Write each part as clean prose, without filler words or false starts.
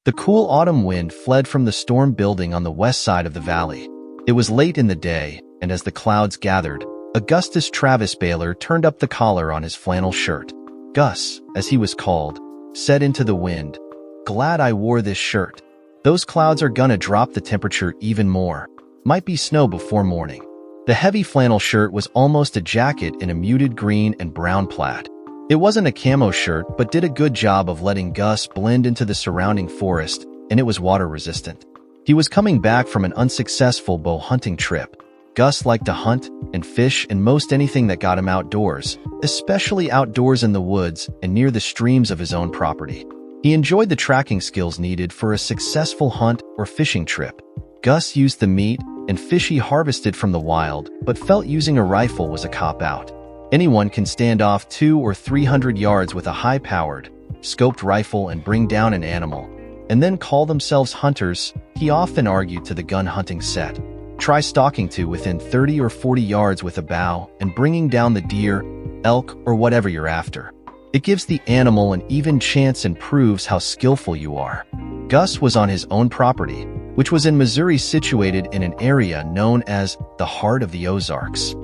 The cool autumn wind fled from the storm building on the west side of the valley. It was late in the day, and as the clouds gathered, Augustus Travis Baylor turned up the collar on his flannel shirt. Gus, as he was called, said into the wind, "Glad I wore this shirt. Those clouds are gonna drop the temperature even more. Might be snow before morning." The heavy flannel shirt was almost a jacket in a muted green and brown plaid. It wasn't a camo shirt, but did a good job of letting Gus blend into the surrounding forest, and it was water-resistant. He was coming back from an unsuccessful bow hunting trip. Gus liked to hunt and fish and most anything that got him outdoors, especially outdoors in the woods and near the streams of his own property. He enjoyed the tracking skills needed for a successful hunt or fishing trip. Gus used the meat and fish he harvested from the wild, but felt using a rifle was a cop-out. Anyone can stand off 200 or 300 yards with a high-powered, scoped rifle and bring down an animal, and then call themselves hunters, he often argued to the gun hunting set. Try stalking to within 30 or 40 yards with a bow and bringing down the deer, elk, or whatever you're after. It gives the animal an even chance and proves how skillful you are. Gus was on his own property, which was in Missouri, situated in an area known as the Heart of the Ozarks.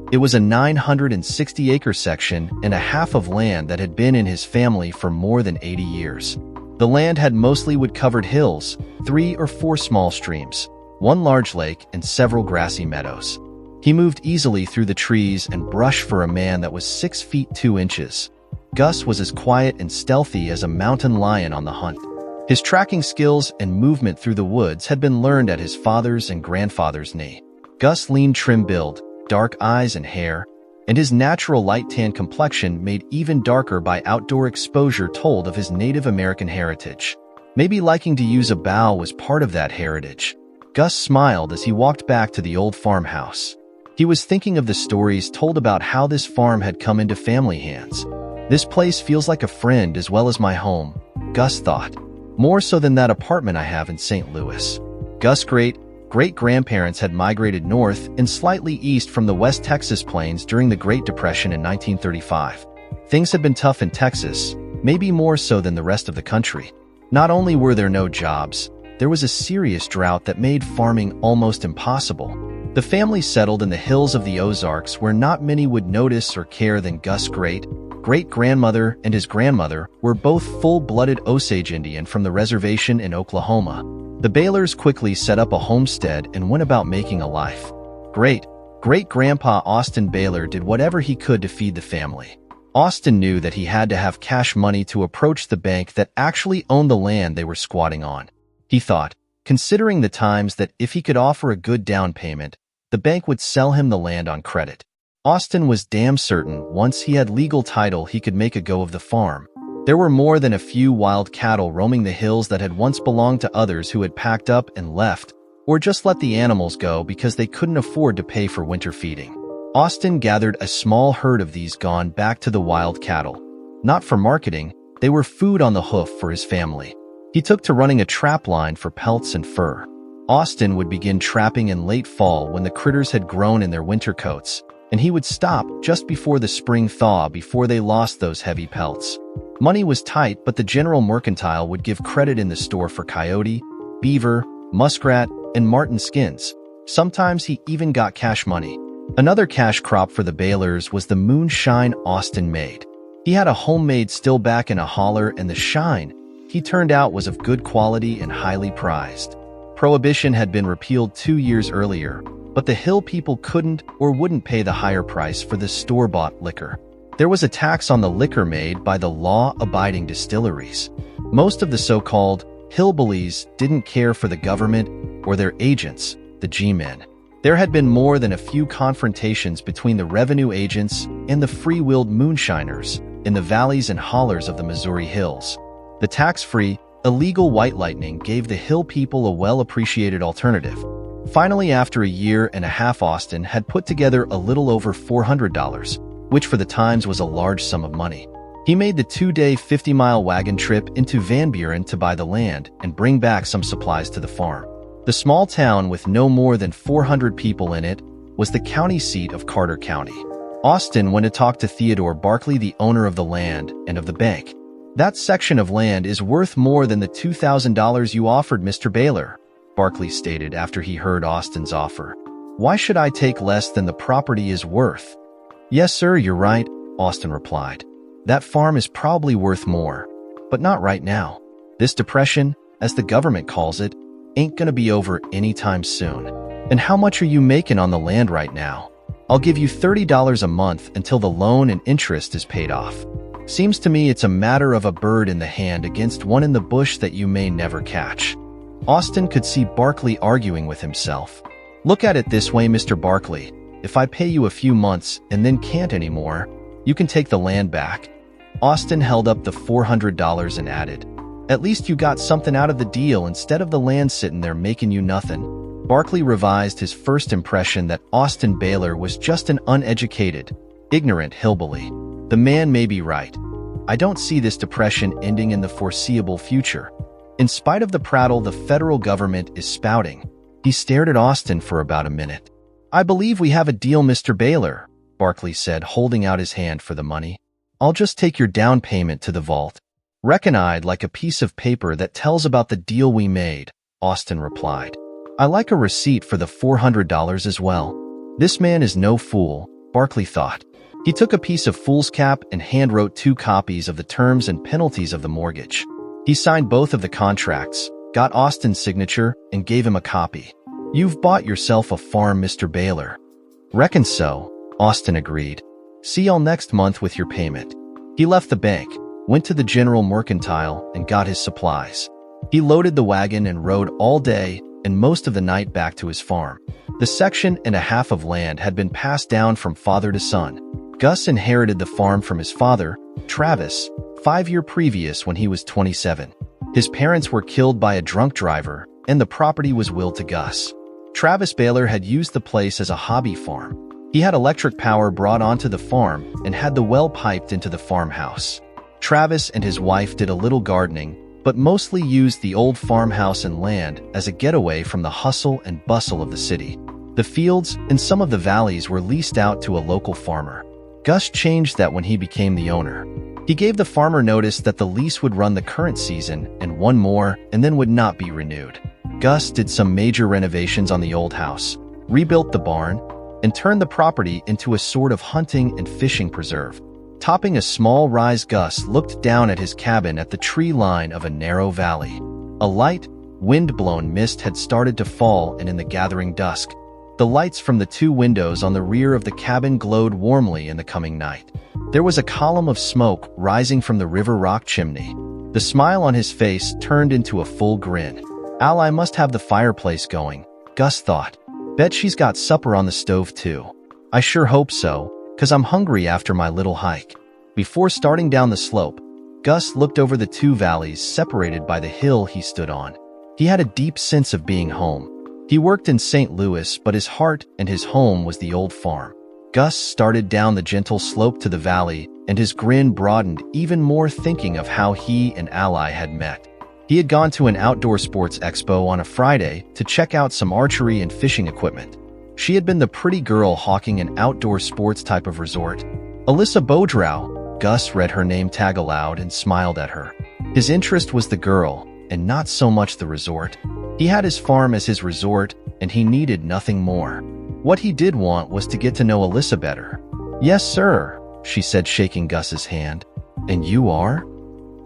It was a 960-acre section and a half of land that had been in his family for more than 80 years. The land had mostly wood-covered hills, 3 or 4 small streams, 1 large lake, and several grassy meadows. He moved easily through the trees and brush for a man that was 6 feet 2 inches. Gus was as quiet and stealthy as a mountain lion on the hunt. His tracking skills and movement through the woods had been learned at his father's and grandfather's knee. Gus' lean, trim build, dark eyes and hair, and his natural light tan complexion made even darker by outdoor exposure told of his Native American heritage. Maybe liking to use a bow was part of that heritage. Gus smiled as he walked back to the old farmhouse. He was thinking of the stories told about how this farm had come into family hands. This place feels like a friend as well as my home, Gus thought. More so than that apartment I have in St. Louis. Gus' great-grandparents had migrated north and slightly east from the West Texas plains during the Great Depression in 1935. Things had been tough in Texas, maybe more so than the rest of the country. Not only were there no jobs, there was a serious drought that made farming almost impossible. The family settled in the hills of the Ozarks where not many would notice or care than Gus' great-grandmother and his grandmother were both full-blooded Osage Indian from the reservation in Oklahoma. The Baylors quickly set up a homestead and went about making a life. Great-grandpa Austin Baylor did whatever he could to feed the family. Austin knew that he had to have cash money to approach the bank that actually owned the land they were squatting on. He thought, considering the times, that if he could offer a good down payment, the bank would sell him the land on credit. Austin was damn certain once he had legal title he could make a go of the farm. There were more than a few wild cattle roaming the hills that had once belonged to others who had packed up and left, or just let the animals go because they couldn't afford to pay for winter feeding. Austin gathered a small herd of these gone back to the wild cattle. Not for marketing, they were food on the hoof for his family. He took to running a trap line for pelts and fur. Austin would begin trapping in late fall when the critters had grown in their winter coats, and he would stop just before the spring thaw before they lost those heavy pelts. Money was tight, but the General Mercantile would give credit in the store for coyote, beaver, muskrat, and marten skins. Sometimes he even got cash money. Another cash crop for the Baylors was the moonshine Austin made. He had a homemade still back in a holler, and the shine he turned out was of good quality and highly prized. Prohibition had been repealed 2 years earlier, but the hill people couldn't or wouldn't pay the higher price for the store-bought liquor. There was a tax on the liquor made by the law-abiding distilleries. Most of the so-called hillbillies didn't care for the government or their agents, the G-men. There had been more than a few confrontations between the revenue agents and the free-willed moonshiners in the valleys and hollers of the Missouri hills. The tax-free, illegal white lightning gave the hill people a well-appreciated alternative. Finally, after a year and a half, Austin had put together a little over $400, which for the times was a large sum of money. He made the 2-day 50-mile wagon trip into Van Buren to buy the land and bring back some supplies to the farm. The small town, with no more than 400 people in it, was the county seat of Carter County. Austin went to talk to Theodore Barkley, the owner of the land and of the bank. That section of land is worth more than the $2,000 you offered, Mr. Baylor, Barkley stated after he heard Austin's offer. Why should I take less than the property is worth? Yes, sir, you're right, Austin replied. That farm is probably worth more, but not right now. This depression, as the government calls it, ain't gonna be over anytime soon. And how much are you making on the land right now? I'll give you $30 a month until the loan and interest is paid off. Seems to me it's a matter of a bird in the hand against one in the bush that you may never catch. Austin could see Barkley arguing with himself. Look at it this way, Mr. Barkley. If I pay you a few months and then can't anymore, you can take the land back. Austin held up the $400 and added, at least you got something out of the deal instead of the land sitting there making you nothing. Barkley revised his first impression that Austin Baylor was just an uneducated, ignorant hillbilly. The man may be right. I don't see this depression ending in the foreseeable future. In spite of the prattle the federal government is spouting, he stared at Austin for about a minute. I believe we have a deal, Mr. Baylor, Barkley said, holding out his hand for the money. I'll just take your down payment to the vault. Reckon I'd like a piece of paper that tells about the deal we made, Austin replied. I like a receipt for the $400 as well. This man is no fool, Barkley thought. He took a piece of foolscap and handwrote 2 copies of the terms and penalties of the mortgage. He signed both of the contracts, got Austin's signature, and gave him a copy. You've bought yourself a farm, Mr. Baylor. Reckon so, Austin agreed. See y'all next month with your payment. He left the bank, went to the General Mercantile, and got his supplies. He loaded the wagon and rode all day and most of the night back to his farm. The section and a half of land had been passed down from father to son. Gus inherited the farm from his father, Travis, 5 years previous when he was 27. His parents were killed by a drunk driver, and the property was willed to Gus. Travis Baylor had used the place as a hobby farm. He had electric power brought onto the farm and had the well piped into the farmhouse. Travis and his wife did a little gardening, but mostly used the old farmhouse and land as a getaway from the hustle and bustle of the city. The fields and some of the valleys were leased out to a local farmer. Gus changed that when he became the owner. He gave the farmer notice that the lease would run the current season and one more and then would not be renewed. Gus did some major renovations on the old house, rebuilt the barn, and turned the property into a sort of hunting and fishing preserve. Topping a small rise, Gus looked down at his cabin at the tree line of a narrow valley. A light, wind-blown mist had started to fall, and in the gathering dusk, the lights from the 2 windows on the rear of the cabin glowed warmly in the coming night. There was a column of smoke rising from the river rock chimney. The smile on his face turned into a full grin. Ally must have the fireplace going, Gus thought. Bet she's got supper on the stove too. I sure hope so, 'cause I'm hungry after my little hike. Before starting down the slope, Gus looked over the 2 valleys separated by the hill he stood on. He had a deep sense of being home. He worked in St. Louis, but his heart and his home was the old farm. Gus started down the gentle slope to the valley, and his grin broadened even more thinking of how he and Ally had met. He had gone to an outdoor sports expo on a Friday to check out some archery and fishing equipment. She had been the pretty girl hawking an outdoor sports type of resort. Alyssa Bodrow. Gus read her name tag aloud and smiled at her. His interest was the girl, and not so much the resort. He had his farm as his resort, and he needed nothing more. What he did want was to get to know Alyssa better. Yes, sir, she said, shaking Gus's hand. And you are?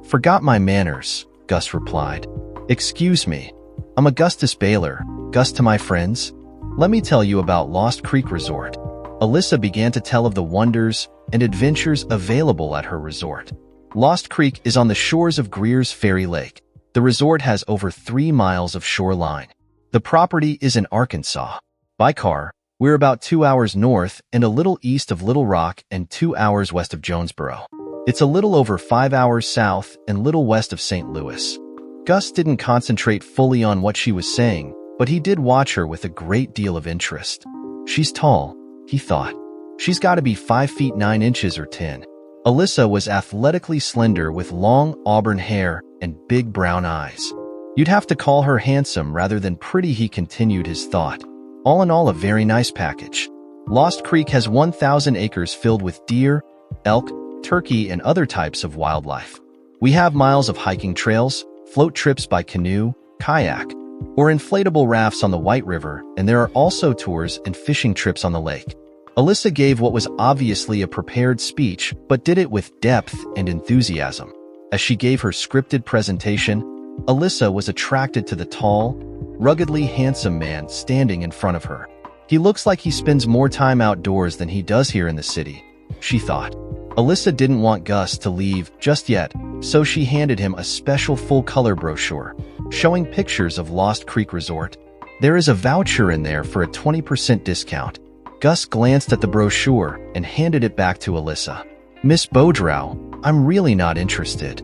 Forgot my manners, Gus replied. Excuse me. I'm Augustus Baylor, Gus to my friends. Let me tell you about Lost Creek Resort. Alyssa began to tell of the wonders and adventures available at her resort. Lost Creek is on the shores of Greer's Ferry Lake. The resort has over 3 miles of shoreline. The property is in Arkansas. By car, we're about 2 hours north and a little east of Little Rock and 2 hours west of Jonesboro. It's a little over 5 hours south and little west of St. Louis. Gus didn't concentrate fully on what she was saying, but he did watch her with a great deal of interest. She's tall, he thought. She's got to be 5 feet 9 inches or 10. Alyssa was athletically slender with long auburn hair and big brown eyes. You'd have to call her handsome rather than pretty, he continued his thought. All in all, a very nice package. Lost Creek has 1,000 acres filled with deer, elk, turkey, and other types of wildlife. We have miles of hiking trails, float trips by canoe, kayak, or inflatable rafts on the White River, and there are also tours and fishing trips on the lake. Alyssa gave what was obviously a prepared speech, but did it with depth and enthusiasm. As she gave her scripted presentation, Alyssa was attracted to the tall, ruggedly handsome man standing in front of her. He looks like he spends more time outdoors than he does here in the city, she thought. Alyssa didn't want Gus to leave just yet, so she handed him a special full-color brochure, showing pictures of Lost Creek Resort. There is a voucher in there for a 20% discount. Gus glanced at the brochure and handed it back to Alyssa. Miss Beaudrow, I'm really not interested.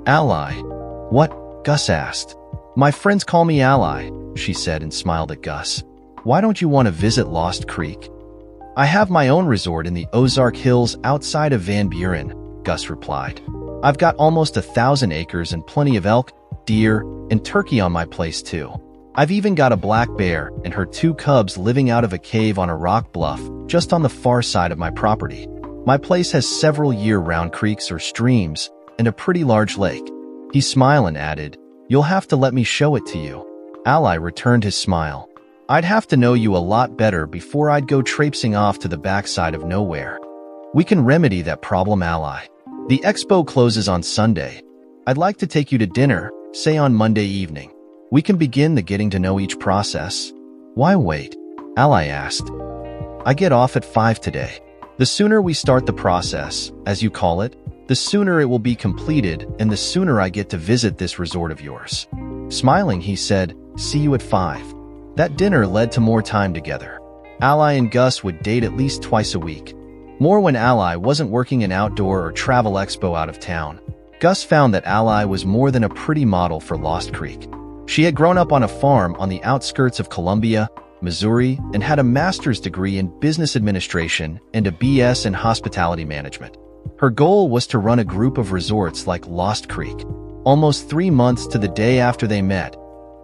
Ally. What? Gus asked. My friends call me Ally, she said and smiled at Gus. Why don't you want to visit Lost Creek? I have my own resort in the Ozark Hills outside of Van Buren, Gus replied. I've got almost 1,000 acres and plenty of elk, deer, and turkey on my place too. I've even got a black bear and her 2 cubs living out of a cave on a rock bluff just on the far side of my property. My place has several year-round creeks or streams and a pretty large lake. He smiled and added, You'll have to let me show it to you. Ally returned his smile. I'd have to know you a lot better before I'd go traipsing off to the backside of nowhere. We can remedy that problem, Ally. The expo closes on Sunday. I'd like to take you to dinner, say on Monday evening. We can begin the getting to know each process. Why wait? Ally asked. I get off at 5 today. The sooner we start the process, as you call it, the sooner it will be completed and the sooner I get to visit this resort of yours. Smiling, he said, See you at 5. That dinner led to more time together. Ally and Gus would date at least twice a week. More when Ally wasn't working an outdoor or travel expo out of town. Gus found that Ally was more than a pretty model for Lost Creek. She had grown up on a farm on the outskirts of Columbia, Missouri, and had a master's degree in business administration and a BS in hospitality management. Her goal was to run a group of resorts like Lost Creek. Almost 3 months to the day after they met,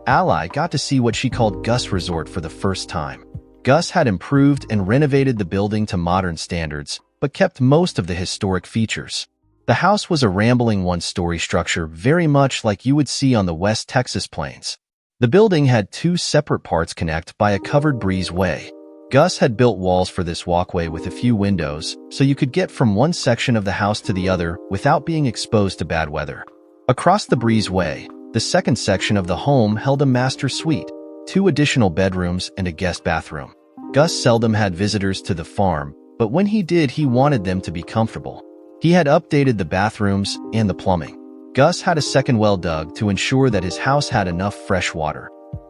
Ally got to see what she called Gus Resort for the first time. Gus had improved and renovated the building to modern standards, but kept most of the historic features. The house was a rambling one-story structure very much like you would see on the West Texas plains. The building had 2 separate parts connect by a covered breezeway. Gus had built walls for this walkway with a few windows, so you could get from one section of the house to the other without being exposed to bad weather. Across the breezeway, the second section of the home held a master suite, 2 additional bedrooms and a guest bathroom. Gus seldom had visitors to the farm, but when he did, he wanted them to be comfortable. He had updated the bathrooms and the plumbing. Gus had a second well dug to ensure that his house had enough fresh water.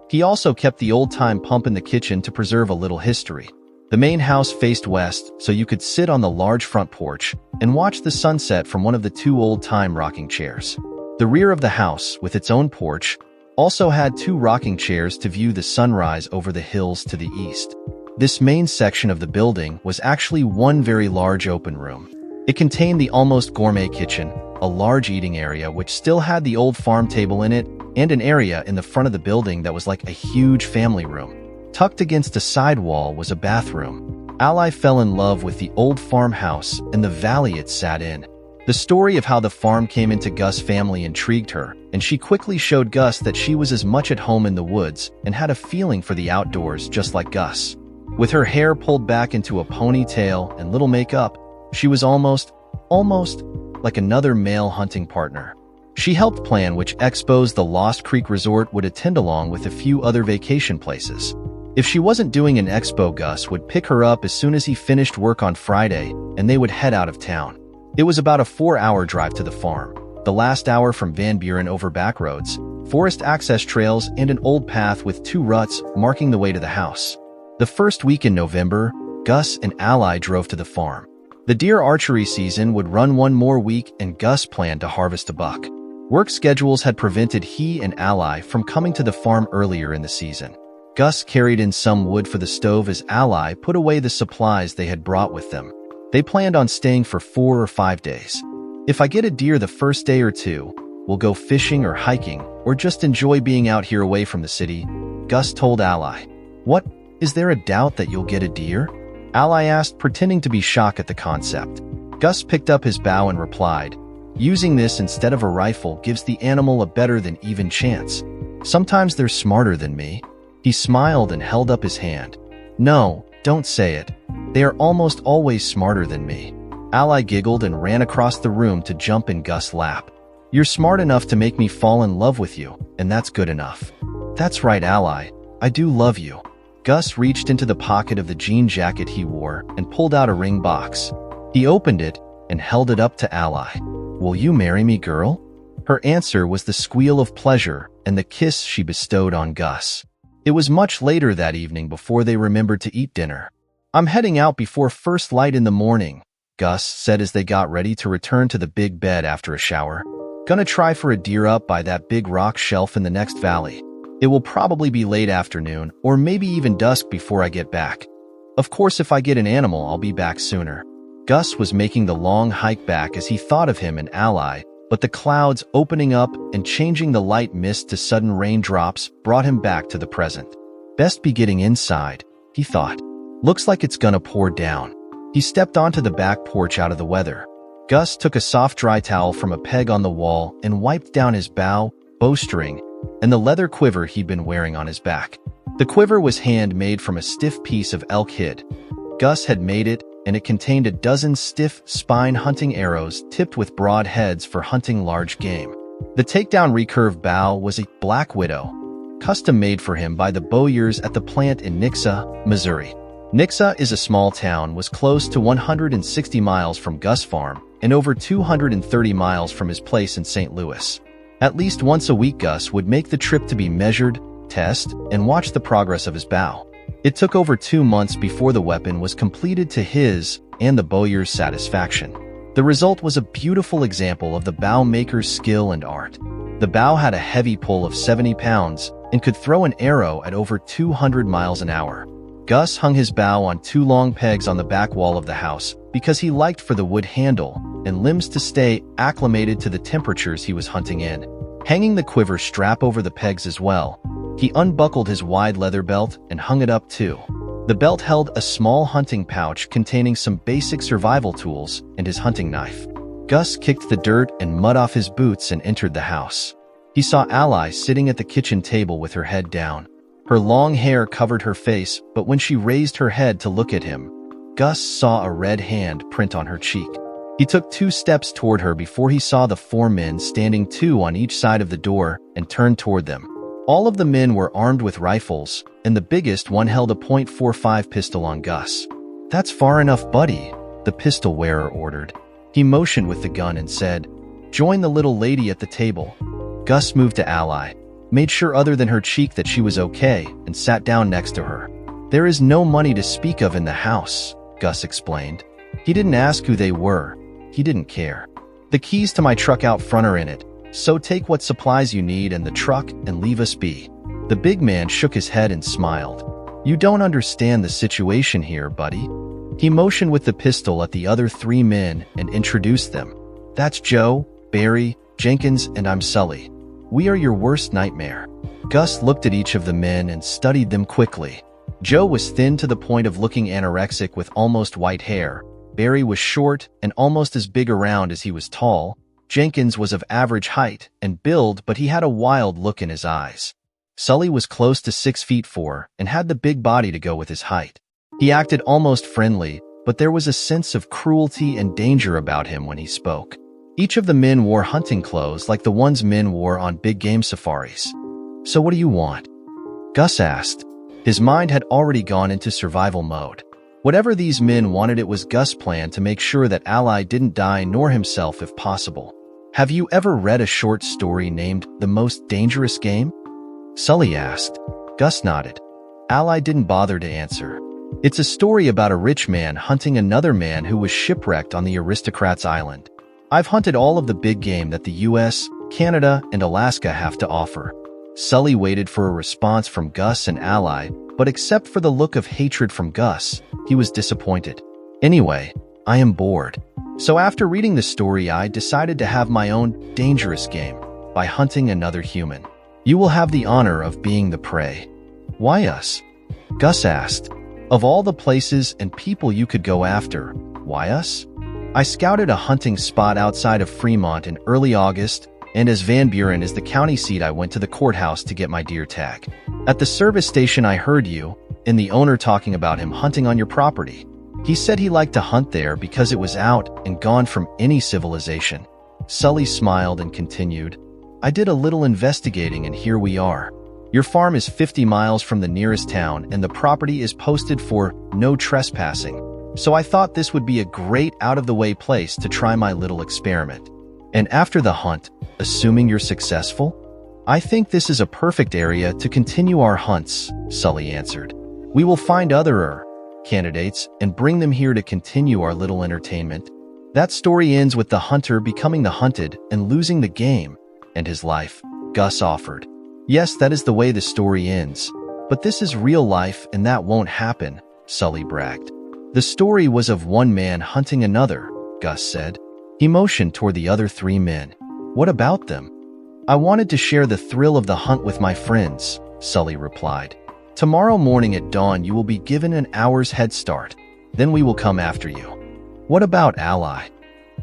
He also kept the old-time pump in the kitchen to preserve a little history. The main house faced west, so you could sit on the large front porch and watch the sunset from one of the 2 old-time rocking chairs. The rear of the house, with its own porch, also had 2 rocking chairs to view the sunrise over the hills to the east. This main section of the building was actually one very large open room. It contained the almost gourmet kitchen, a large eating area which still had the old farm table in it, and an area in the front of the building that was like a huge family room. Tucked against a side wall was a bathroom. Ally fell in love with the old farmhouse and the valley it sat in. The story of how the farm came into Gus' family intrigued her, and she quickly showed Gus that she was as much at home in the woods and had a feeling for the outdoors just like Gus. With her hair pulled back into a ponytail and little makeup, she was almost like another male hunting partner. She helped plan which expos the Lost Creek Resort would attend along with a few other vacation places. If she wasn't doing an expo, Gus would pick her up as soon as he finished work on Friday, and they would head out of town. It was about a 4-hour drive to the farm, the last hour from Van Buren over back roads, forest access trails, and an old path with 2 ruts marking the way to the house. The first week in November, Gus and Ally drove to the farm. The deer archery season would run one more week, and Gus planned to harvest a buck. Work schedules had prevented he and Ally from coming to the farm earlier in the season. Gus carried in some wood for the stove as Ally put away the supplies they had brought with them. They planned on staying for 4 or 5 days. If I get a deer the first day or 2, we'll go fishing or hiking, or just enjoy being out here away from the city, Gus told Ally. What? Is there a doubt that you'll get a deer? Ally asked, pretending to be shocked at the concept. Gus picked up his bow and replied, Using this instead of a rifle gives the animal a better than even chance. Sometimes they're smarter than me." He smiled and held up his hand. "No, don't say it. They are almost always smarter than me." Ally giggled and ran across the room to jump in Gus' lap. "You're smart enough to make me fall in love with you, and that's good enough." "That's right, Ally. I do love you." Gus reached into the pocket of the jean jacket he wore and pulled out a ring box. He opened it and held it up to Ally. "Will you marry me, girl?" Her answer was the squeal of pleasure and the kiss she bestowed on Gus. It was much later that evening before they remembered to eat dinner. "I'm heading out before first light in the morning," Gus said as they got ready to return to the big bed after a shower. "Gonna try for a deer up by that big rock shelf in the next valley. It will probably be late afternoon or maybe even dusk before I get back. Of course, if I get an animal, I'll be back sooner." Gus was making the long hike back as he thought of him and Ally, but the clouds opening up and changing the light mist to sudden raindrops brought him back to the present. "Best be getting inside," he thought. "Looks like it's gonna pour down." He stepped onto the back porch out of the weather. Gus took a soft dry towel from a peg on the wall and wiped down his bow, bowstring, and the leather quiver he'd been wearing on his back. The quiver was handmade from a stiff piece of elk hide. Gus had made it, and it contained a dozen stiff, spine hunting arrows tipped with broad heads for hunting large game. The takedown recurve bow was a Black Widow, custom made for him by the bowyers at the plant in Nixa, Missouri. Nixa is a small town, was close to 160 miles from Gus' farm and over 230 miles from his place in St. Louis. At least once a week, Gus would make the trip to be measured, test, and watch the progress of his bow. It took over 2 months before the weapon was completed to his and the bowyer's satisfaction. The result was a beautiful example of the bow maker's skill and art. The bow had a heavy pull of 70 pounds and could throw an arrow at over 200 miles an hour. Gus hung his bow on 2 long pegs on the back wall of the house because he liked for the wood handle and limbs to stay acclimated to the temperatures he was hunting in. Hanging the quiver strap over the pegs as well, he unbuckled his wide leather belt and hung it up too. The belt held a small hunting pouch containing some basic survival tools and his hunting knife. Gus kicked the dirt and mud off his boots and entered the house. He saw Ally sitting at the kitchen table with her head down. Her long hair covered her face, but when she raised her head to look at him, Gus saw a red hand print on her cheek. He took 2 steps toward her before he saw the 4 men standing 2 on each side of the door and turned toward them. All of the men were armed with rifles, and the biggest one held a .45 pistol on Gus. "That's far enough, buddy," the pistol wearer ordered. He motioned with the gun and said, "Join the little lady at the table." Gus moved to Ally, made sure other than her cheek that she was okay, and sat down next to her. "There is no money to speak of in the house," Gus explained. He didn't ask who they were. He didn't care. "The keys to my truck out front are in it, so take what supplies you need in the truck and leave us be." The big man shook his head and smiled. "You don't understand the situation here, buddy." He motioned with the pistol at the other 3 men and introduced them. "That's Joe, Barry, Jenkins, and I'm Sully. We are your worst nightmare." Gus looked at each of the men and studied them quickly. Joe was thin to the point of looking anorexic with almost white hair. Barry was short and almost as big around as he was tall. Jenkins was of average height and build, but he had a wild look in his eyes. Sully was close to 6'4" and had the big body to go with his height. He acted almost friendly, but there was a sense of cruelty and danger about him when he spoke. Each of the men wore hunting clothes like the ones men wore on big game safaris. "So what do you want?" Gus asked. His mind had already gone into survival mode. Whatever these men wanted, it was Gus' plan to make sure that Ally didn't die nor himself if possible. "Have you ever read a short story named The Most Dangerous Game?" Sully asked. Gus nodded. Ally didn't bother to answer. "It's a story about a rich man hunting another man who was shipwrecked on the Aristocrats Island. I've hunted all of the big game that the US, Canada, and Alaska have to offer." Sully waited for a response from Gus and Ally, but except for the look of hatred from Gus, he was disappointed. "Anyway, I am bored. So after reading the story, I decided to have my own dangerous game by hunting another human. You will have the honor of being the prey." "Why us?" Gus asked. "Of all the places and people you could go after, why us?" I scouted a hunting spot outside of Fremont in early August, and as Van Buren is the county seat, I went to the courthouse to get my deer tag. At the service station, I heard you and the owner talking about him hunting on your property. He said he liked to hunt there because it was out and gone from any civilization. Sully smiled and continued, I did a little investigating and here we are. Your farm is 50 miles from the nearest town and the property is posted for no trespassing. So I thought this would be a great out-of-the-way place to try my little experiment. And after the hunt, assuming you're successful, I think this is a perfect area to continue our hunts, Sully answered. We will find other candidates and bring them here to continue our little entertainment. That story ends with the hunter becoming the hunted and losing the game and his life, Gus offered. Yes, that is the way the story ends, but this is real life and that won't happen, Sully bragged. The story was of one man hunting another, Gus said. He motioned toward the other 3 men. What about them? I wanted to share the thrill of the hunt with my friends, Sully replied. Tomorrow morning at dawn you will be given an hour's head start. Then we will come after you. What about Ally?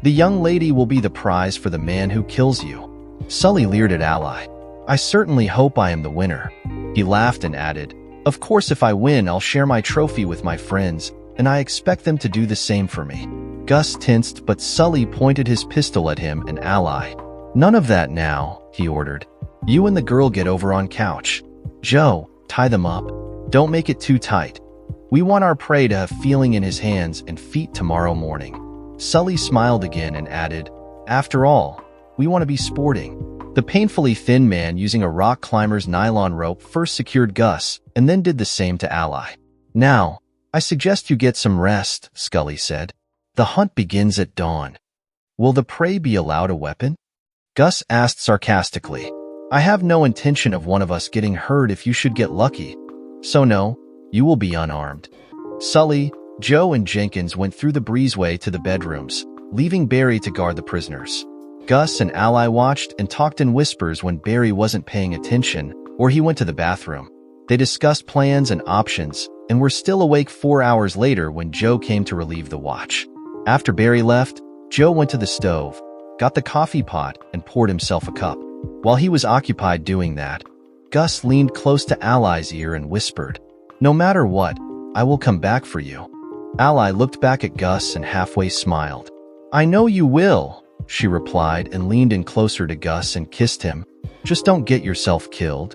The young lady will be the prize for the man who kills you. Sully leered at Ally. I certainly hope I am the winner. He laughed and added, Of course if I win I'll share my trophy with my friends, and I expect them to do the same for me. Gus tensed, but Sully pointed his pistol at him and Ally. None of that now, he ordered. You and the girl get over on couch. Joe, tie them up. Don't make it too tight. We want our prey to have feeling in his hands and feet tomorrow morning. Sully smiled again and added, After all, we want to be sporting. The painfully thin man using a rock climber's nylon rope first secured Gus and then did the same to Ally. Now, I suggest you get some rest, Scully said. The hunt begins at dawn. Will the prey be allowed a weapon? Gus asked sarcastically. I have no intention of one of us getting hurt if you should get lucky. So no, you will be unarmed. Sully, Joe, and Jenkins went through the breezeway to the bedrooms, leaving Barry to guard the prisoners. Gus and Ally watched and talked in whispers when Barry wasn't paying attention or he went to the bathroom. They discussed plans and options and were still awake 4 hours later when Joe came to relieve the watch. After Barry left, Joe went to the stove, got the coffee pot, and poured himself a cup. While he was occupied doing that, Gus leaned close to Ally's ear and whispered, No matter what, I will come back for you. Ally looked back at Gus and halfway smiled. I know you will, she replied and leaned in closer to Gus and kissed him. Just don't get yourself killed.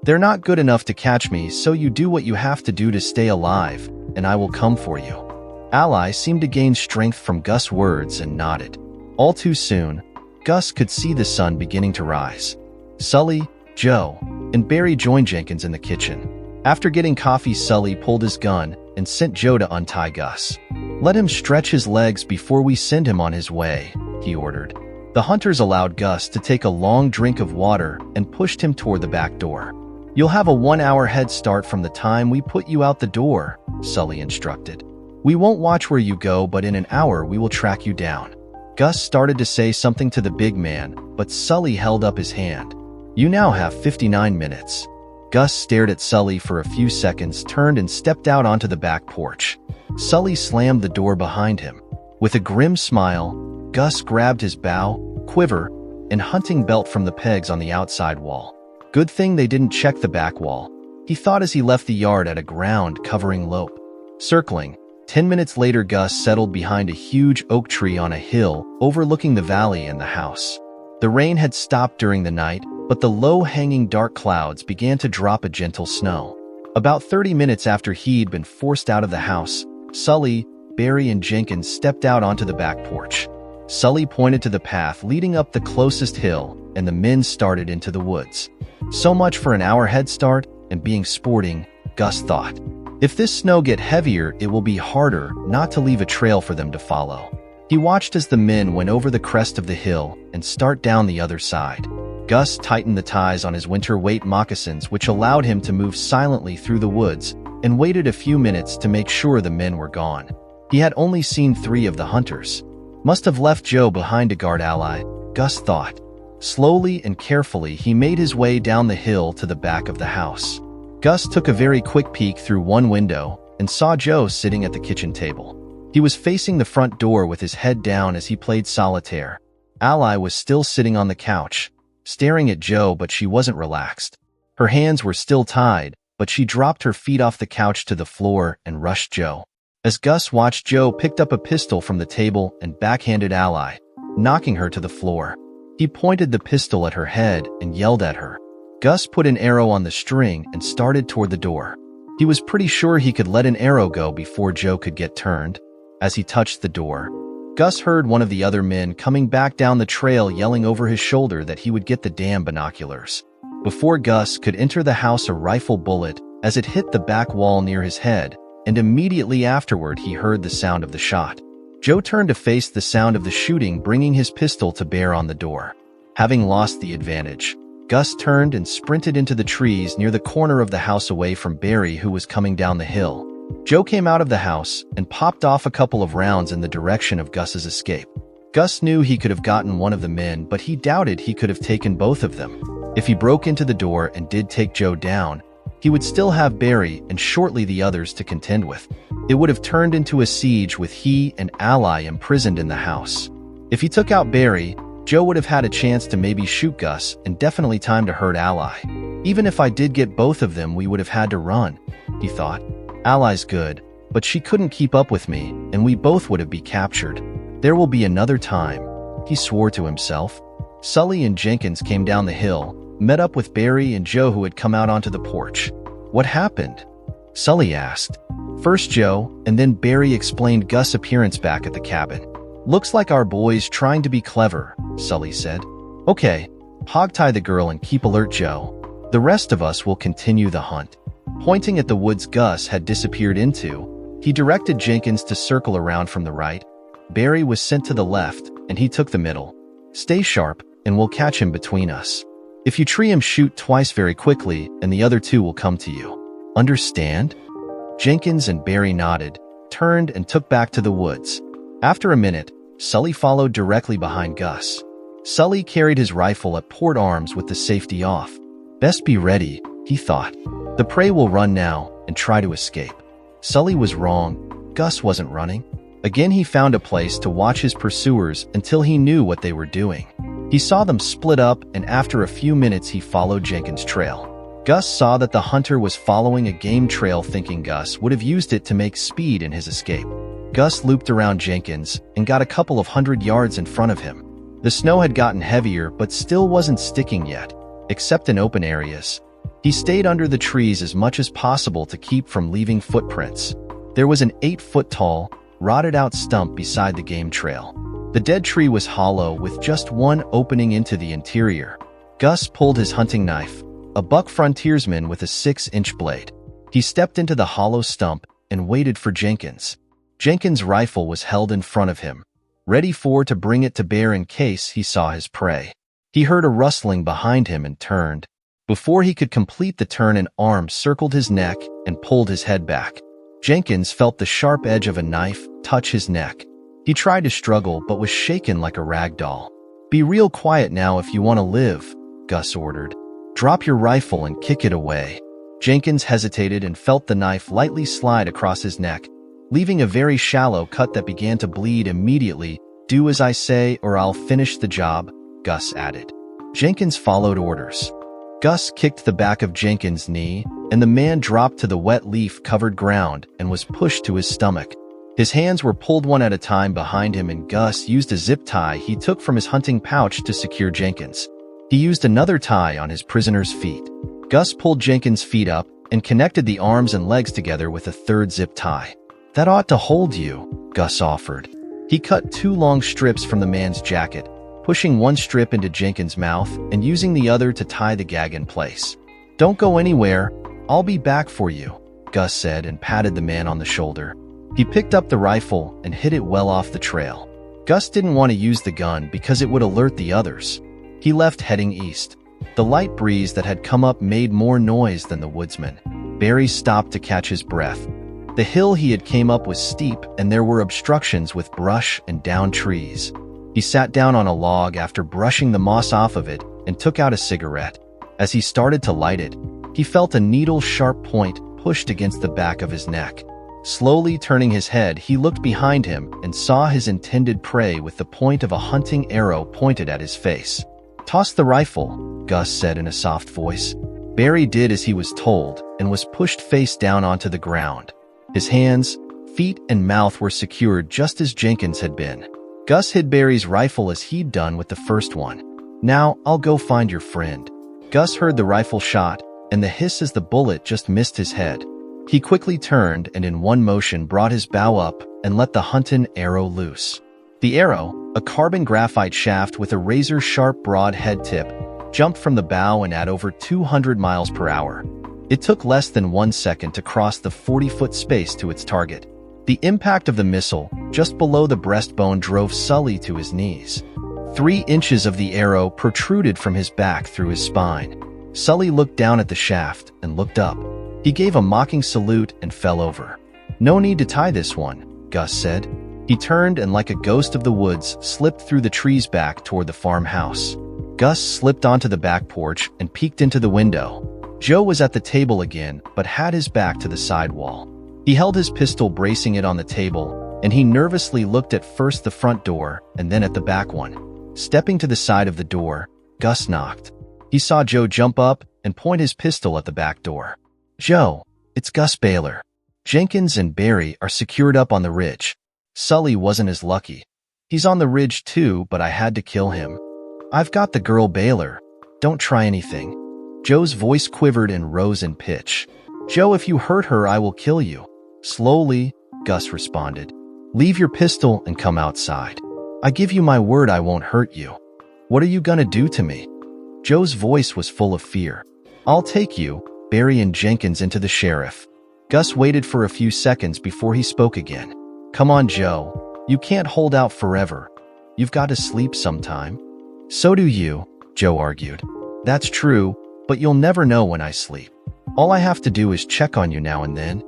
They're not good enough to catch me, so you do what you have to do to stay alive, and I will come for you. Ally seemed to gain strength from Gus' words and nodded. All too soon, Gus could see the sun beginning to rise. Sully, Joe, and Barry joined Jenkins in the kitchen. After getting coffee, Sully pulled his gun and sent Joe to untie Gus. Let him stretch his legs before we send him on his way, he ordered. The hunters allowed Gus to take a long drink of water and pushed him toward the back door. You'll have a 1-hour head start from the time we put you out the door, Sully instructed. We won't watch where you go, but in an hour we will track you down. Gus started to say something to the big man, but Sully held up his hand. You now have 59 minutes. Gus stared at Sully for a few seconds, turned and stepped out onto the back porch. Sully slammed the door behind him. With a grim smile, Gus grabbed his bow, quiver, and hunting belt from the pegs on the outside wall. Good thing they didn't check the back wall, he thought as he left the yard at a ground-covering lope. Circling, 10 minutes later, Gus settled behind a huge oak tree on a hill overlooking the valley and the house. The rain had stopped during the night, but the low-hanging dark clouds began to drop a gentle snow. About 30 minutes after he'd been forced out of the house, Sully, Barry, and Jenkins stepped out onto the back porch. Sully pointed to the path leading up the closest hill, and the men started into the woods. So much for an hour head start and being sporting, Gus thought. If this snow gets heavier, it will be harder not to leave a trail for them to follow. He watched as the men went over the crest of the hill and start down the other side. Gus tightened the ties on his winter weight moccasins, which allowed him to move silently through the woods, and waited a few minutes to make sure the men were gone. He had only seen 3 of the hunters. Must have left Joe behind to guard Ally, Gus thought. Slowly and carefully, he made his way down the hill to the back of the house. Gus took a very quick peek through one window and saw Joe sitting at the kitchen table. He was facing the front door with his head down as he played solitaire. Ally was still sitting on the couch, staring at Joe, but she wasn't relaxed. Her hands were still tied, but she dropped her feet off the couch to the floor and rushed Joe. As Gus watched, Joe picked up a pistol from the table and backhanded Ally, knocking her to the floor. He pointed the pistol at her head and yelled at her. Gus put an arrow on the string and started toward the door. He was pretty sure he could let an arrow go before Joe could get turned. As he touched the door, Gus heard one of the other men coming back down the trail yelling over his shoulder that he would get the damn binoculars. Before Gus could enter the house, a rifle bullet as it hit the back wall near his head, and immediately afterward he heard the sound of the shot. Joe turned to face the sound of the shooting, bringing his pistol to bear on the door. Having lost the advantage, Gus turned and sprinted into the trees near the corner of the house away from Barry, who was coming down the hill. Joe came out of the house and popped off a couple of rounds in the direction of Gus's escape. Gus knew he could have gotten one of the men, but he doubted he could have taken both of them. If he broke into the door and did take Joe down, he would still have Barry and shortly the others to contend with. It would have turned into a siege with he and Ally imprisoned in the house. If he took out Barry, Joe would have had a chance to maybe shoot Gus and definitely time to hurt Ally. Even if I did get both of them, we would have had to run, he thought. Ally's good, but she couldn't keep up with me, and we both would have been captured. There will be another time, he swore to himself. Sully and Jenkins came down the hill, met up with Barry and Joe, who had come out onto the porch. What happened? Sully asked. First Joe, and then Barry explained Gus' appearance back at the cabin. Looks like our boy's trying to be clever, Sully said. Okay, hogtie the girl and keep alert, Joe. The rest of us will continue the hunt. Pointing at the woods Gus had disappeared into, he directed Jenkins to circle around from the right. Barry was sent to the left, and he took the middle. Stay sharp, and we'll catch him between us. If you tree him, shoot twice very quickly, and the other two will come to you. Understand? Jenkins and Barry nodded, turned, and took back to the woods. After a minute, Sully followed directly behind Gus. Sully carried his rifle at port arms with the safety off. Best be ready, he thought. The prey will run now and try to escape. Sully was wrong. Gus wasn't running. Again, he found a place to watch his pursuers until he knew what they were doing. He saw them split up, and after a few minutes he followed Jenkins' trail. Gus saw that the hunter was following a game trail, thinking Gus would have used it to make speed in his escape. Gus looped around Jenkins and got a couple of 100 yards in front of him. The snow had gotten heavier but still wasn't sticking yet, except in open areas. He stayed under the trees as much as possible to keep from leaving footprints. There was an 8-foot-tall, rotted-out stump beside the game trail. The dead tree was hollow with just one opening into the interior. Gus pulled his hunting knife, a buck frontiersman with a 6-inch blade. He stepped into the hollow stump and waited for Jenkins. Jenkins' rifle was held in front of him, ready to bring it to bear in case he saw his prey. He heard a rustling behind him and turned. Before he could complete the turn, an arm circled his neck and pulled his head back. Jenkins felt the sharp edge of a knife touch his neck. He tried to struggle but was shaken like a rag doll. Be real quiet now if you want to live, Gus ordered. Drop your rifle and kick it away. Jenkins hesitated and felt the knife lightly slide across his neck, leaving a very shallow cut that began to bleed immediately. Do as I say or I'll finish the job, Gus added. Jenkins followed orders. Gus kicked the back of Jenkins' knee, and the man dropped to the wet leaf-covered ground and was pushed to his stomach. His hands were pulled one at a time behind him, and Gus used a zip tie he took from his hunting pouch to secure Jenkins. He used another tie on his prisoner's feet. Gus pulled Jenkins' feet up and connected the arms and legs together with a third zip tie. That ought to hold you, Gus offered. He cut 2 long strips from the man's jacket, pushing one strip into Jenkins' mouth and using the other to tie the gag in place. Don't go anywhere. I'll be back for you, Gus said and patted the man on the shoulder. He picked up the rifle and hid it well off the trail. Gus didn't want to use the gun because it would alert the others. He left heading east. The light breeze that had come up made more noise than the woodsman. Barry stopped to catch his breath. The hill he had came up was steep, and there were obstructions with brush and downed trees. He sat down on a log after brushing the moss off of it and took out a cigarette. As he started to light it, he felt a needle-sharp point pushed against the back of his neck. Slowly turning his head, he looked behind him and saw his intended prey with the point of a hunting arrow pointed at his face. "Toss the rifle," Gus said in a soft voice. Barry did as he was told and was pushed face down onto the ground. His hands, feet, and mouth were secured just as Jenkins had been. Gus hid Barry's rifle as he'd done with the first one. "Now, I'll go find your friend." Gus heard the rifle shot and the hiss as the bullet just missed his head. He quickly turned and in one motion brought his bow up and let the hunting arrow loose. The arrow, a carbon graphite shaft with a razor-sharp broad head tip, jumped from the bow and at over 200 miles per hour. It took less than 1 second to cross the 40-foot space to its target. The impact of the missile, just below the breastbone, drove Sully to his knees. 3 inches of the arrow protruded from his back through his spine. Sully looked down at the shaft and looked up. He gave a mocking salute and fell over. "No need to tie this one," Gus said. He turned and like a ghost of the woods slipped through the trees back toward the farmhouse. Gus slipped onto the back porch and peeked into the window. Joe was at the table again, but had his back to the side wall. He held his pistol, bracing it on the table, and he nervously looked at first the front door and then at the back one. Stepping to the side of the door, Gus knocked. He saw Joe jump up and point his pistol at the back door. "Joe, it's Gus Baylor. Jenkins and Barry are secured up on the ridge. Sully wasn't as lucky. He's on the ridge too, but I had to kill him. I've got the girl Baylor. Don't try anything." Joe's voice quivered and rose in pitch. "Joe, if you hurt her, I will kill you." Slowly, Gus responded. "Leave your pistol and come outside. I give you my word I won't hurt you. What are you gonna do to me?" Joe's voice was full of fear. "I'll take you, Barry and Jenkins into the sheriff." Gus waited for a few seconds before he spoke again. "Come on, Joe. You can't hold out forever. You've got to sleep sometime." "So do you," Joe argued. "That's true, but you'll never know when I sleep. All I have to do is check on you now and then."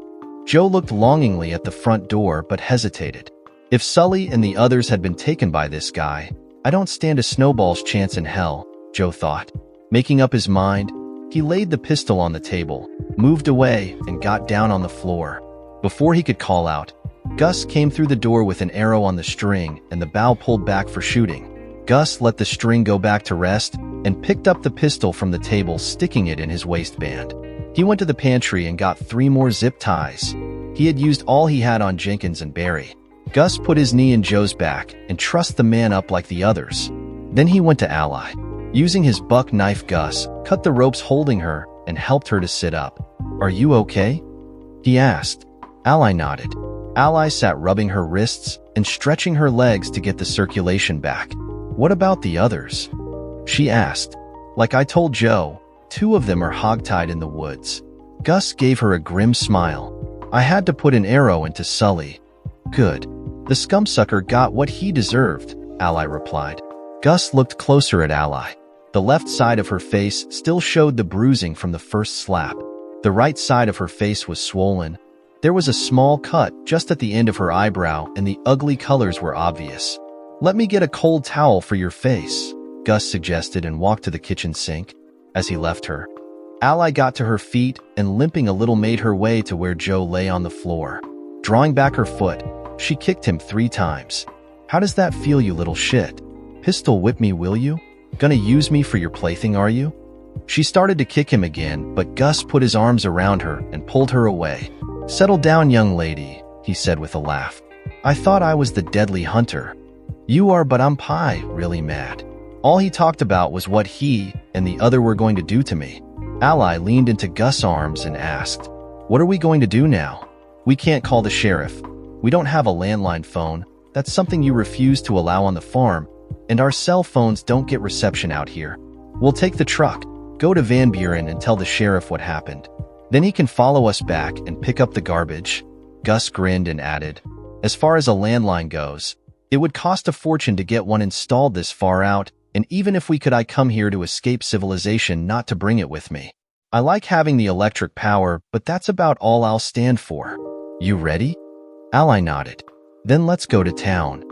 Joe looked longingly at the front door but hesitated. If Sully and the others had been taken by this guy, I don't stand a snowball's chance in hell, Joe thought. Making up his mind, he laid the pistol on the table, moved away, and got down on the floor. Before he could call out, Gus came through the door with an arrow on the string and the bow pulled back for shooting. Gus let the string go back to rest and picked up the pistol from the table, sticking it in his waistband. He went to the pantry and got 3 more zip ties. He had used all he had on Jenkins and Barry. Gus put his knee in Joe's back and trussed the man up like the others. Then he went to Ally. Using his buck knife, Gus cut the ropes holding her and helped her to sit up. "Are you okay?" he asked. Ally nodded. Ally sat rubbing her wrists and stretching her legs to get the circulation back. "What about the others?" she asked. "Like I told Joe, 2 of them are hogtied in the woods." Gus gave her a grim smile. "I had to put an arrow into Sully." "Good. The scumsucker got what he deserved," Ally replied. Gus looked closer at Ally. The left side of her face still showed the bruising from the first slap. The right side of her face was swollen. There was a small cut just at the end of her eyebrow, and the ugly colors were obvious. "Let me get a cold towel for your face," Gus suggested and walked to the kitchen sink. As he left her, Ally got to her feet and limping a little made her way to where Joe lay on the floor. Drawing back her foot, she kicked him 3 times. "How does that feel, you little shit? Pistol whip me, will you? Gonna use me for your plaything, are you?" She started to kick him again, but Gus put his arms around her and pulled her away. "Settle down, young lady," he said with a laugh. "I thought I was the deadly hunter. You are, but I'm really mad." All he talked about was what he and the other were going to do to me. Ally leaned into Gus' arms and asked, "What are we going to do now? We can't call the sheriff. We don't have a landline phone. That's something you refuse to allow on the farm, and our cell phones don't get reception out here. We'll take the truck, go to Van Buren and tell the sheriff what happened. Then he can follow us back and pick up the garbage." Gus grinned and added, "As far as a landline goes, it would cost a fortune to get one installed this far out, and even if we could, I come here to escape civilization, not to bring it with me. I like having the electric power, but that's about all I'll stand for. You ready?" Ally nodded. "Then let's go to town."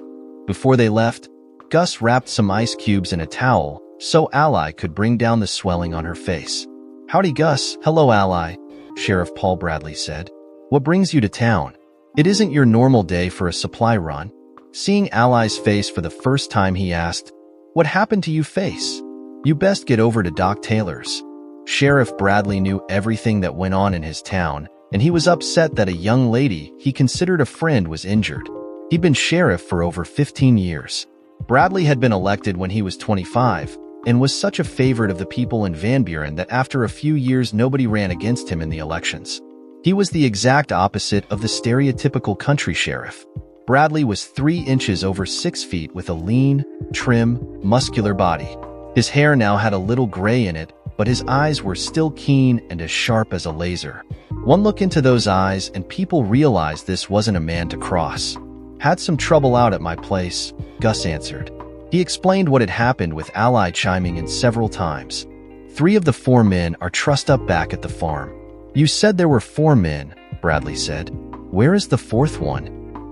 Before they left, Gus wrapped some ice cubes in a towel so Ally could bring down the swelling on her face. "Howdy, Gus." "Hello, Ally," Sheriff Paul Bradley said. "What brings you to town?" It isn't your normal day for a supply run. Seeing Ally's face for the first time, he asked, "What happened to you, face? You best get over to Doc Taylor's." Sheriff Bradley knew everything that went on in his town, and he was upset that a young lady he considered a friend was injured. He'd been sheriff for over 15 years. Bradley had been elected when he was 25 and was such a favorite of the people in Van Buren that after a few years nobody ran against him in the elections. He was the exact opposite of the stereotypical country sheriff. Bradley was 3 inches over 6 feet with a lean, trim, muscular body. His hair now had a little gray in it, but his eyes were still keen and as sharp as a laser. One look into those eyes and people realized this wasn't a man to cross. "Had some trouble out at my place," Gus answered. He explained what had happened with Ally chiming in several times. 3 of the 4 men are trussed up back at the farm." "You said there were 4 men, Bradley said. "Where is the 4th one?"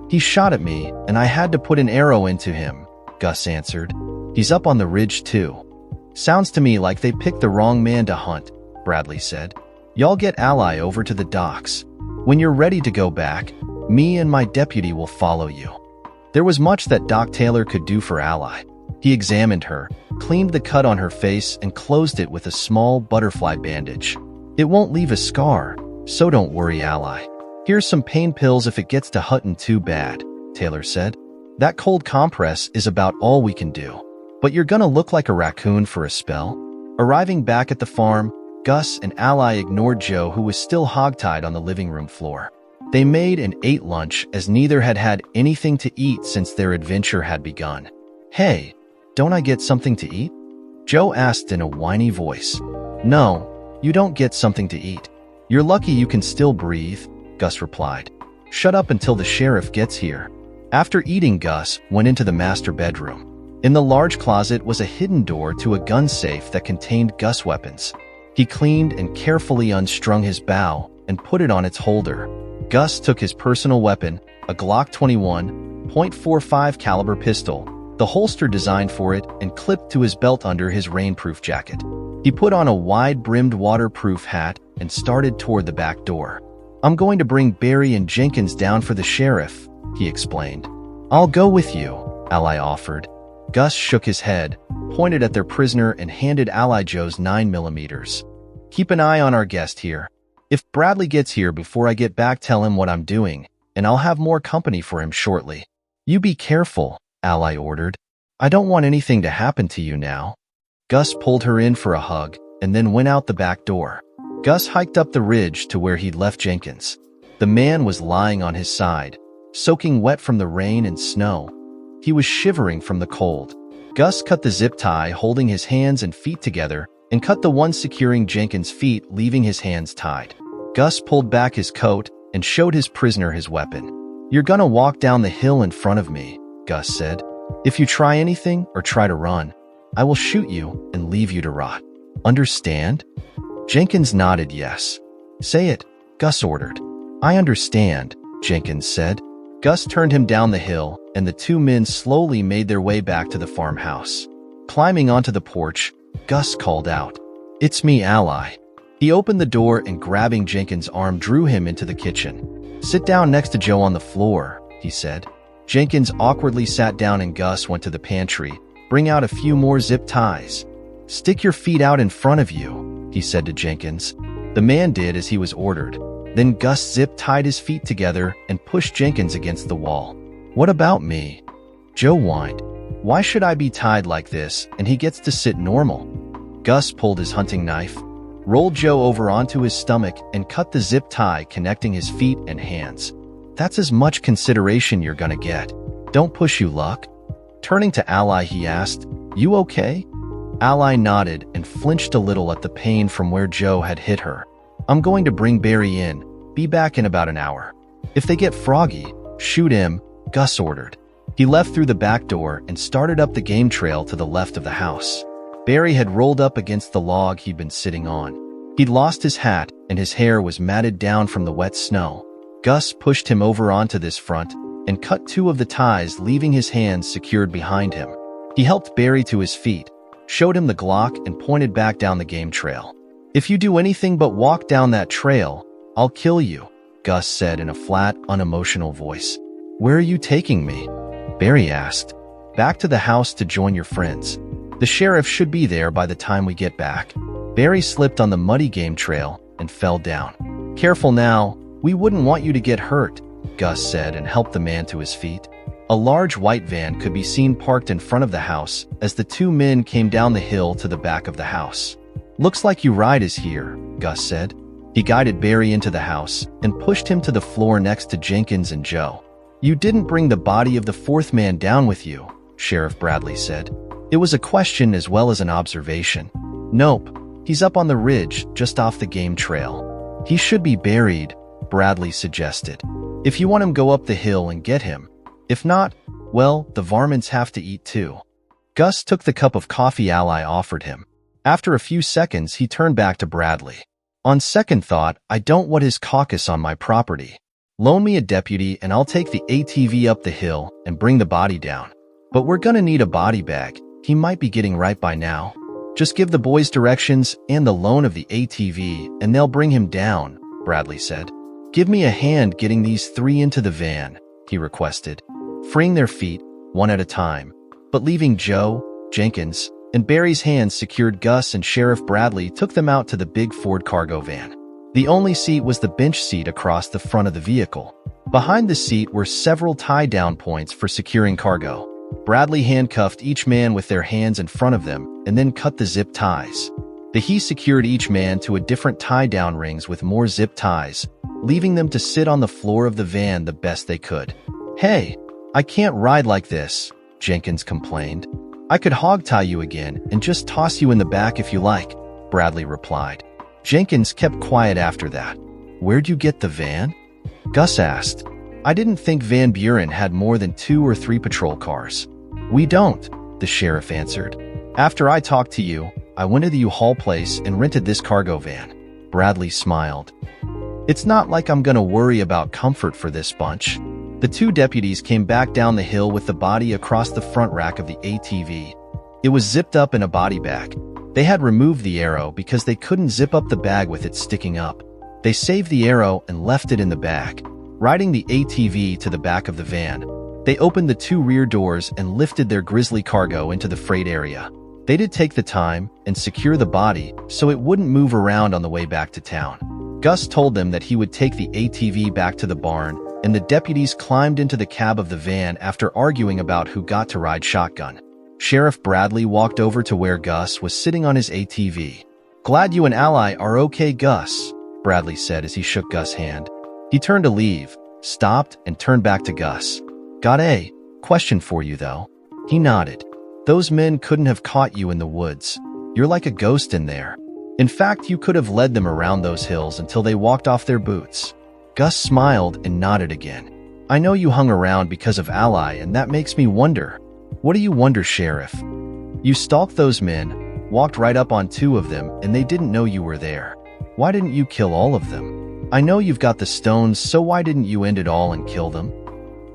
"He shot at me, and I had to put an arrow into him," Gus answered. "He's up on the ridge too." "Sounds to me like they picked the wrong man to hunt," Bradley said. "Y'all get Ally over to the docks. When you're ready to go back, me and my deputy will follow you." There was much that Doc Taylor could do for Ally. He examined her, cleaned the cut on her face, and closed it with a small butterfly bandage. "It won't leave a scar, so don't worry, Ally. Here's some pain pills if it gets to hurting too bad," Taylor said. "That cold compress is about all we can do. But you're gonna look like a raccoon for a spell." Arriving back at the farm, Gus and Ally ignored Joe, who was still hogtied on the living room floor. They made and ate lunch as neither had had anything to eat since their adventure had begun. "Hey, don't I get something to eat?" Joe asked in a whiny voice. "No, you don't get something to eat. You're lucky you can still breathe," Gus replied. "Shut up until the sheriff gets here." After eating, Gus went into the master bedroom. In the large closet was a hidden door to a gun safe that contained Gus weapons. He cleaned and carefully unstrung his bow and put it on its holder. Gus took his personal weapon, a Glock 21.45 caliber pistol, the holster designed for it, and clipped to his belt under his rainproof jacket. He put on a wide-brimmed waterproof hat and started toward the back door. "I'm going to bring Barry and Jenkins down for the sheriff," he explained. "I'll go with you," Ally offered. Gus shook his head, pointed at their prisoner, and handed Ally Joe's 9mm. "Keep an eye on our guest here. If Bradley gets here before I get back, tell him what I'm doing, and I'll have more company for him shortly." "You be careful," Ally ordered. "I don't want anything to happen to you now." Gus pulled her in for a hug and then went out the back door. Gus hiked up the ridge to where he'd left Jenkins. The man was lying on his side, soaking wet from the rain and snow. He was shivering from the cold. Gus cut the zip tie holding his hands and feet together and cut the one securing Jenkins' feet, leaving his hands tied. Gus pulled back his coat and showed his prisoner his weapon. "You're gonna walk down the hill in front of me," Gus said. "If you try anything or try to run, I will shoot you and leave you to rot. Understand?" Jenkins nodded yes. "Say it," Gus ordered. "I understand," Jenkins said. Gus turned him down the hill, and the 2 men slowly made their way back to the farmhouse. Climbing onto the porch, Gus called out, "It's me, Ally." He opened the door and, grabbing Jenkins' arm, drew him into the kitchen. "Sit down next to Joe on the floor," he said. Jenkins awkwardly sat down and Gus went to the pantry, bring out a few more zip ties. "Stick your feet out in front of you," he said to Jenkins. The man did as he was ordered. Then Gus zip-tied his feet together and pushed Jenkins against the wall. "What about me?" Joe whined. "Why should I be tied like this and he gets to sit normal?" Gus pulled his hunting knife, rolled Joe over onto his stomach, and cut the zip tie connecting his feet and hands. "That's as much consideration you're gonna get. Don't push, you luck." Turning to Ally, he asked, "You okay?" Ally nodded and flinched a little at the pain from where Joe had hit her. "I'm going to bring Barry in. Be back in about an hour. If they get froggy, shoot him," Gus ordered. He left through the back door and started up the game trail to the left of the house. Barry had rolled up against the log he'd been sitting on. He'd lost his hat and his hair was matted down from the wet snow. Gus pushed him over onto this front and cut 2 of the ties, leaving his hands secured behind him. He helped Barry to his feet, showed him the Glock, and pointed back down the game trail. "If you do anything but walk down that trail, I'll kill you." Gus said in a flat, unemotional voice. "Where are you taking me?" Barry asked. "Back to the house to join your friends. The sheriff should be there by the time we get back." Barry slipped on the muddy game trail and fell down. "Careful now, we wouldn't want you to get hurt," Gus said and helped the man to his feet. A large white van could be seen parked in front of the house as the two men came down the hill to the back of the house. "Looks like your ride is here," Gus said. He guided Barry into the house and pushed him to the floor next to Jenkins and Joe. "You didn't bring the body of the fourth man down with you," Sheriff Bradley said. It was a question as well as an observation. "Nope, he's up on the ridge just off the game trail. He should be buried," Bradley suggested. "If you want him, go up the hill and get him. If not, well, the varmints have to eat too." Gus took the cup of coffee Ally offered him. After a few seconds, he turned back to Bradley. "On second thought, I don't want his caucus on my property. Loan me a deputy and I'll take the ATV up the hill and bring the body down. But we're gonna need a body bag. He might be getting right by now. Just give the boys directions and the loan of the ATV and they'll bring him down," Bradley said. "Give me a hand getting these three into the van," he requested, freeing their feet, one at a time, but leaving Joe, Jenkins, and Barry's hands secured. Gus and Sheriff Bradley took them out to the big Ford cargo van. The only seat was the bench seat across the front of the vehicle. Behind the seat were several tie-down points for securing cargo. Bradley handcuffed each man with their hands in front of them and then cut the zip ties. He secured each man to a different tie-down rings with more zip ties, leaving them to sit on the floor of the van the best they could. "Hey, I can't ride like this," Jenkins complained. "I could hog-tie you again and just toss you in the back if you like," Bradley replied. Jenkins kept quiet after that. "Where'd you get the van?" Gus asked. "I didn't think Van Buren had more than 2 or 3 patrol cars." "We don't," the sheriff answered. "After I talked to you, I went to the U-Haul place and rented this cargo van." Bradley smiled. "It's not like I'm gonna worry about comfort for this bunch." The two deputies came back down the hill with the body across the front rack of the ATV. It was zipped up in a body bag. They had removed the arrow because they couldn't zip up the bag with it sticking up. They saved the arrow and left it in the bag. Riding the ATV to the back of the van, they opened the 2 rear doors and lifted their grisly cargo into the freight area. They did take the time and secure the body so it wouldn't move around on the way back to town. Gus told them that he would take the ATV back to the barn, and the deputies climbed into the cab of the van after arguing about who got to ride shotgun. Sheriff Bradley walked over to where Gus was sitting on his ATV. "Glad you and Ally are okay, Gus," Bradley said as he shook Gus' hand. He turned to leave, stopped, and turned back to Gus. "Got a question for you, though." He nodded. "Those men couldn't have caught you in the woods. You're like a ghost in there. In fact, you could have led them around those hills until they walked off their boots." Gus smiled and nodded again. "I know you hung around because of Ally, and that makes me wonder." "What do you wonder, Sheriff?" "You stalked those men, walked right up on 2 of them, and they didn't know you were there. Why didn't you kill all of them? I know you've got the stones, so why didn't you end it all and kill them?"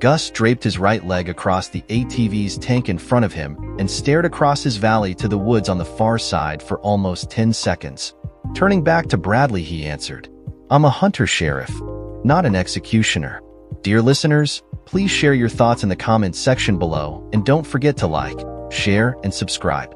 Gus draped his right leg across the ATV's tank in front of him and stared across his valley to the woods on the far side for almost 10 seconds. Turning back to Bradley, he answered, "I'm a hunter, Sheriff, not an executioner." Dear listeners, please share your thoughts in the comments section below and don't forget to like, share, and subscribe.